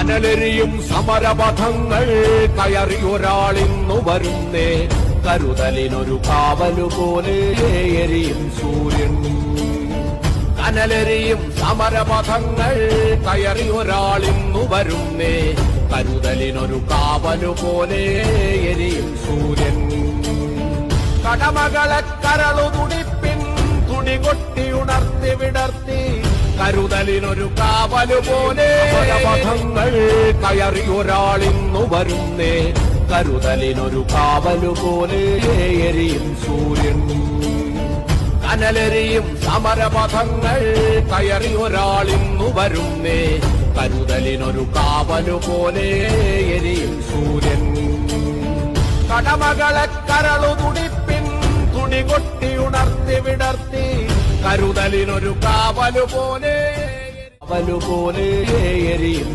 കനലെരിയും സമരപഥങ്ങൾ കയറിയൊരാളിന്നു വരുന്നേ കരുതലിനൊരു കാവലുപോലെ എരിയും സൂര്യൻ കനലെരിയും സമരപഥങ്ങൾ കയറിയൊരാളിന്നു വരുന്നേ കരുതലിനൊരു കാവലുപോലെ എരിയും സൂര്യൻ കടമകളെ കരളു തുടിപ്പിൻ തുടികൊട്ടി ഉണർത്തി വിടർത്തി കരുതലിനൊരു കാവലുപോലെ പഥങ്ങൾ കയറിയൊരാളിന്നു വരുന്നേ കരുതലിനൊരു കാവലുപോലെ എരിയും സൂര്യൻ കനലെരിയും സമരപഥങ്ങൾ കയറിയൊരാളിന്നു വരുന്നേ കരുതലിനൊരു കാവലുപോലെ എരിയും സൂര്യൻ കടമകളെ കരളു തുടിപ്പിൻ തുടികൊട്ടി ഉണർത്തി വിടർത്തി കരുതലിനൊരു കാവലുപോലെ എരിയും